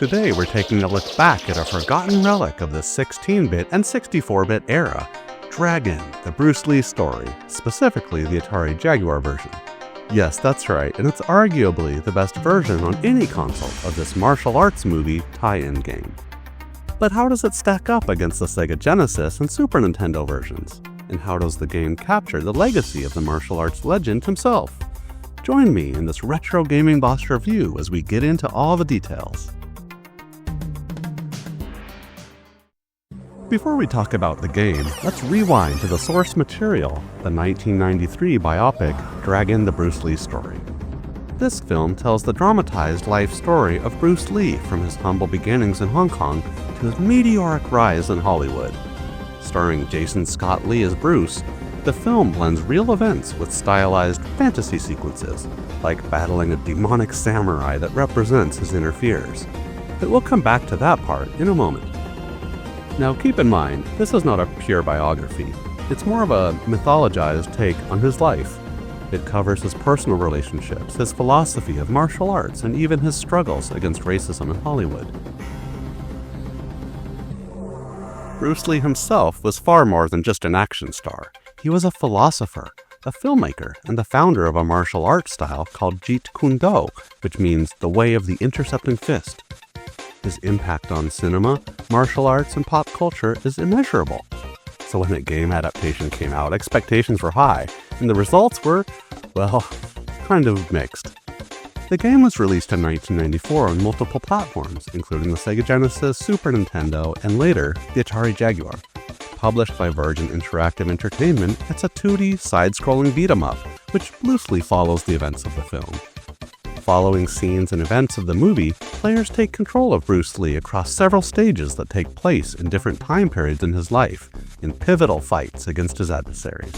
Today we're taking a look back at a forgotten relic of the 16-bit and 64-bit era, Dragon, the Bruce Lee story, specifically the Atari Jaguar version. Yes, that's right, and it's arguably the best version on any console of this martial arts movie tie-in game. But how does it stack up against the Sega Genesis and Super Nintendo versions? And how does the game capture the legacy of the martial arts legend himself? Join me in this retro gaming boss review as we get into all the details. Before we talk about the game, let's rewind to the source material, the 1993 biopic Dragon, the Bruce Lee story. This film tells the dramatized life story of Bruce Lee from his humble beginnings in Hong Kong to his meteoric rise in Hollywood. Starring Jason Scott Lee as Bruce, the film blends real events with stylized fantasy sequences, like battling a demonic samurai that represents his inner fears. But we'll come back to that part in a moment. Now keep in mind, this is not a pure biography. It's more of a mythologized take on his life. It covers his personal relationships, his philosophy of martial arts, and even his struggles against racism in Hollywood. Bruce Lee himself was far more than just an action star. He was a philosopher, a filmmaker, and the founder of a martial arts style called Jeet Kune Do, which means the way of the intercepting fist. His impact on cinema, martial arts, and pop culture is immeasurable. So when a game adaptation came out, expectations were high, and the results were, well, kind of mixed. The game was released in 1994 on multiple platforms, including the Sega Genesis, Super Nintendo, and later, the Atari Jaguar. Published by Virgin Interactive Entertainment, it's a 2D side-scrolling beat-em-up, which loosely follows the events of the film. Following scenes and events of the movie, players take control of Bruce Lee across several stages that take place in different time periods in his life, in pivotal fights against his adversaries.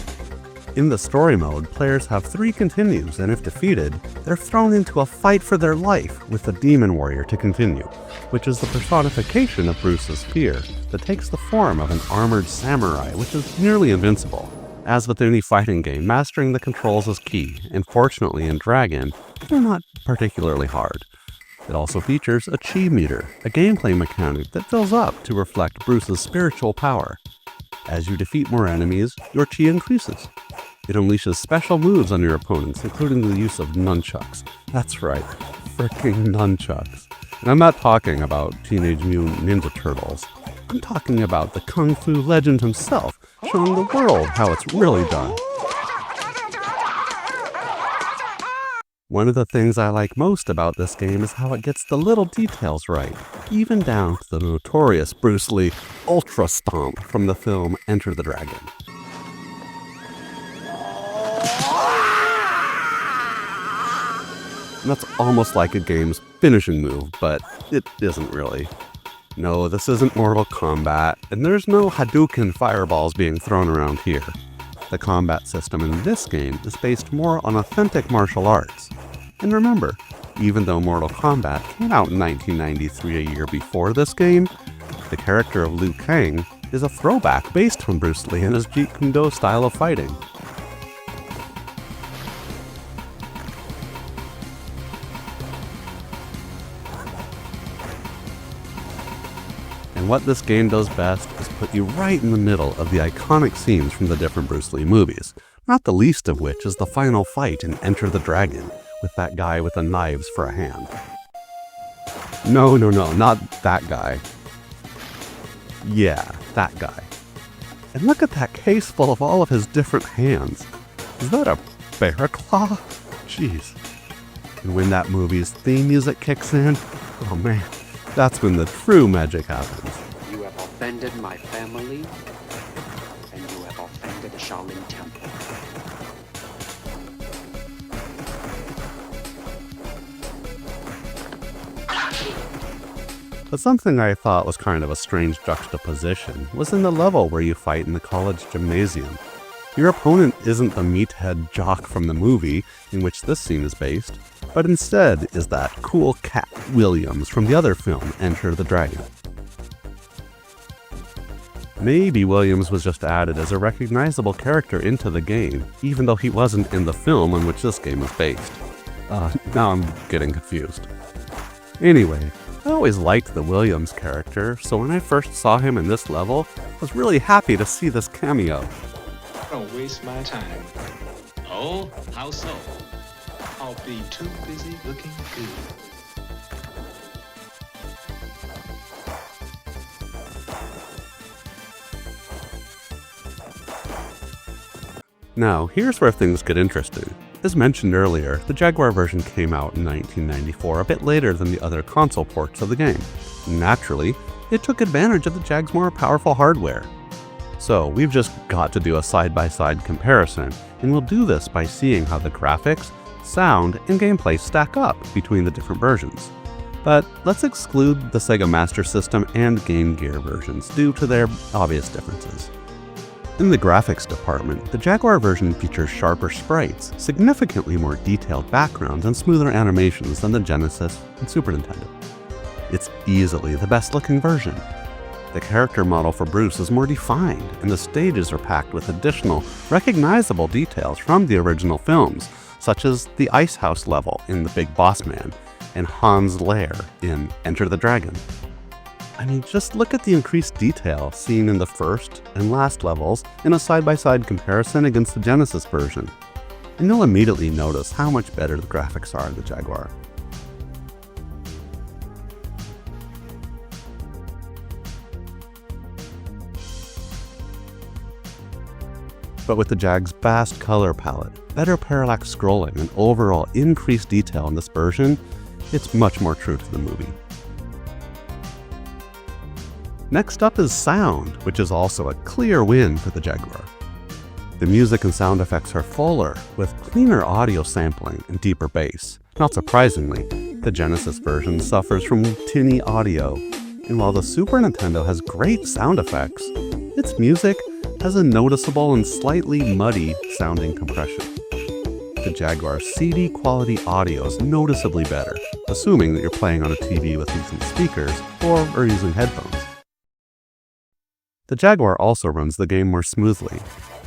In the story mode, players have 3 continues, and if defeated, they're thrown into a fight for their life with the Demon Warrior to continue, which is the personification of Bruce's fear that takes the form of an armored samurai, which is nearly invincible. As with any fighting game, mastering the controls is key, and fortunately in Dragon, they're not particularly hard. It also features a chi meter, a gameplay mechanic that fills up to reflect Bruce's spiritual power. As you defeat more enemies, your chi increases. It unleashes special moves on your opponents, including the use of nunchucks. That's right, fricking nunchucks. And I'm not talking about Teenage Mutant Ninja Turtles. I'm talking about the Kung Fu legend himself, showing the world how it's really done. One of the things I like most about this game is how it gets the little details right, even down to the notorious Bruce Lee Ultra Stomp from the film Enter the Dragon. And that's almost like a game's finishing move, but it isn't really. No, this isn't Mortal Kombat, and there's no Hadouken fireballs being thrown around here. The combat system in this game is based more on authentic martial arts. And remember, even though Mortal Kombat came out in 1993, a year before this game, the character of Liu Kang is a throwback based on Bruce Lee and his Jeet Kune Do style of fighting. And what this game does best is put you right in the middle of the iconic scenes from the different Bruce Lee movies, not the least of which is the final fight in Enter the Dragon, with that guy with the knives for a hand. No, not that guy. Yeah, that guy. And look at that case full of all of his different hands. Is that a bear claw? Jeez. And when that movie's theme music kicks in, oh man, that's when the true magic happens. You have offended my family, and you have offended the Shaolin Temple. But something I thought was kind of a strange juxtaposition was in the level where you fight in the college gymnasium. Your opponent isn't the meathead jock from the movie, in which this scene is based, but instead is that cool Cat Williams from the other film, Enter the Dragon. Maybe Williams was just added as a recognizable character into the game, even though he wasn't in the film on which this game is based. Now I'm getting confused. Anyway, I always liked the Williams character, so when I first saw him in this level, I was really happy to see this cameo. Don't waste my time. Oh, how so? I'll be too busy looking good. Now, here's where things get interesting. As mentioned earlier, the Jaguar version came out in 1994, a bit later than the other console ports of the game. Naturally, it took advantage of the Jag's more powerful hardware. So we've just got to do a side-by-side comparison, and we'll do this by seeing how the graphics, sound, and gameplay stack up between the different versions. But let's exclude the Sega Master System and Game Gear versions due to their obvious differences. In the graphics department, the Jaguar version features sharper sprites, significantly more detailed backgrounds, and smoother animations than the Genesis and Super Nintendo. It's easily the best looking version. The character model for Bruce is more defined, and the stages are packed with additional, recognizable details from the original films, such as the Ice House level in The Big Boss Man and Han's Lair in Enter the Dragon. I mean, just look at the increased detail seen in the first and last levels in a side-by-side comparison against the Genesis version, and you'll immediately notice how much better the graphics are in the Jaguar. But with the Jag's vast color palette, better parallax scrolling, and overall increased detail in this version, it's much more true to the movie. Next up is sound, which is also a clear win for the Jaguar. The music and sound effects are fuller, with cleaner audio sampling and deeper bass. Not surprisingly, the Genesis version suffers from tinny audio, and while the Super Nintendo has great sound effects, its music has a noticeable and slightly muddy sounding compression. The Jaguar's CD quality audio is noticeably better, assuming that you're playing on a TV with decent speakers or are using headphones. The Jaguar also runs the game more smoothly.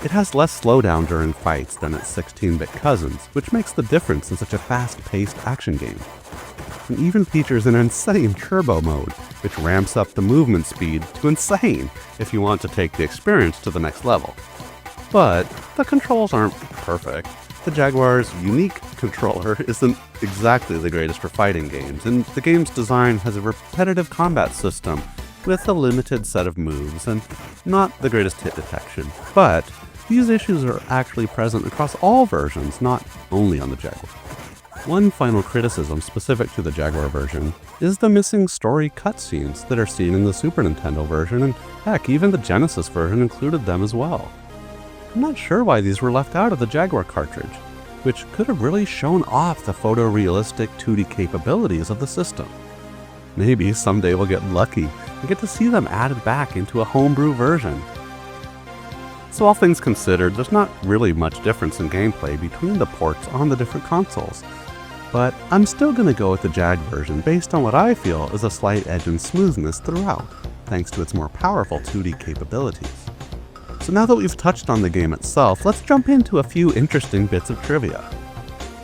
It has less slowdown during fights than its 16-bit cousins, which makes the difference in such a fast-paced action game. It even features an insane turbo mode, which ramps up the movement speed to insane if you want to take the experience to the next level. But the controls aren't perfect. The Jaguar's unique controller isn't exactly the greatest for fighting games, and the game's design has a repetitive combat system with a limited set of moves and not the greatest hit detection. But these issues are actually present across all versions, not only on the Jaguar. One final criticism specific to the Jaguar version is the missing story cutscenes that are seen in the Super Nintendo version, and heck, even the Genesis version included them as well. I'm not sure why these were left out of the Jaguar cartridge, which could have really shown off the photorealistic 2D capabilities of the system. Maybe someday we'll get lucky and get to see them added back into a homebrew version. So all things considered, there's not really much difference in gameplay between the ports on the different consoles. But I'm still going to go with the Jag version based on what I feel is a slight edge in smoothness throughout, thanks to its more powerful 2D capabilities. So now that we've touched on the game itself, let's jump into a few interesting bits of trivia.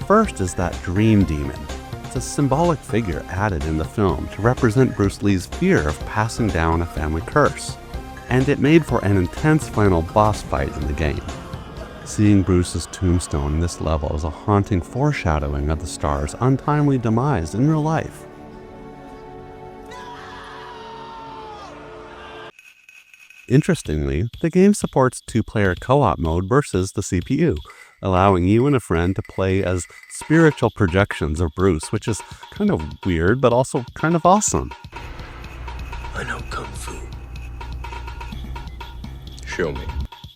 First is that Dream Demon. It's a symbolic figure added in the film to represent Bruce Lee's fear of passing down a family curse, and it made for an intense final boss fight in the game. Seeing Bruce's tombstone in this level is a haunting foreshadowing of the star's untimely demise in real life. Interestingly, the game supports 2-player co-op mode versus the CPU, allowing you and a friend to play as spiritual projections of Bruce, which is kind of weird, but also kind of awesome. I know Kung Fu. Show me.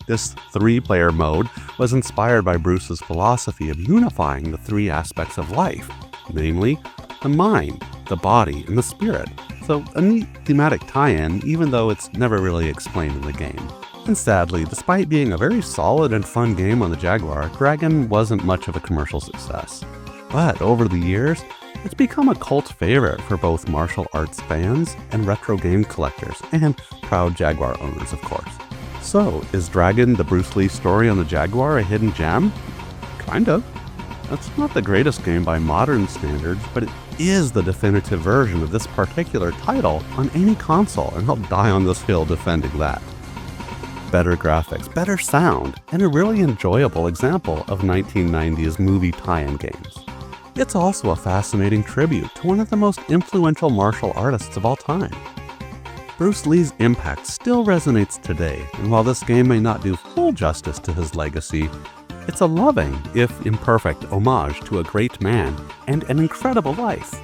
This 3-player mode was inspired by Bruce's philosophy of unifying the 3 aspects of life, namely the mind, the body, and the spirit. So a neat thematic tie-in, even though it's never really explained in the game. And sadly, despite being a very solid and fun game on the Jaguar, Dragon wasn't much of a commercial success. But over the years, it's become a cult favorite for both martial arts fans and retro game collectors, and proud Jaguar owners, of course. So, is Dragon, the Bruce Lee story on the Jaguar, a hidden gem? Kind of. It's not the greatest game by modern standards, but it is the definitive version of this particular title on any console, and I'll die on this hill defending that. Better graphics, better sound, and a really enjoyable example of 1990s movie tie-in games. It's also a fascinating tribute to one of the most influential martial artists of all time. Bruce Lee's impact still resonates today, and while this game may not do full justice to his legacy, it's a loving, if imperfect, homage to a great man and an incredible life.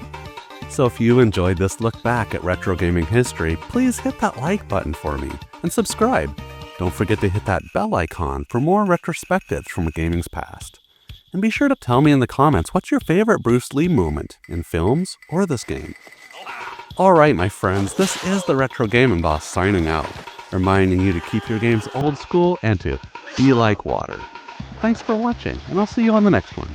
So if you enjoyed this look back at retro gaming history, please hit that like button for me and subscribe. Don't forget to hit that bell icon for more retrospectives from gaming's past. And be sure to tell me in the comments what's your favorite Bruce Lee moment in films or this game. Alright my friends, this is the Retro Gaming Boss signing out, reminding you to keep your games old school and to be like water. Thanks for watching, and I'll see you on the next one.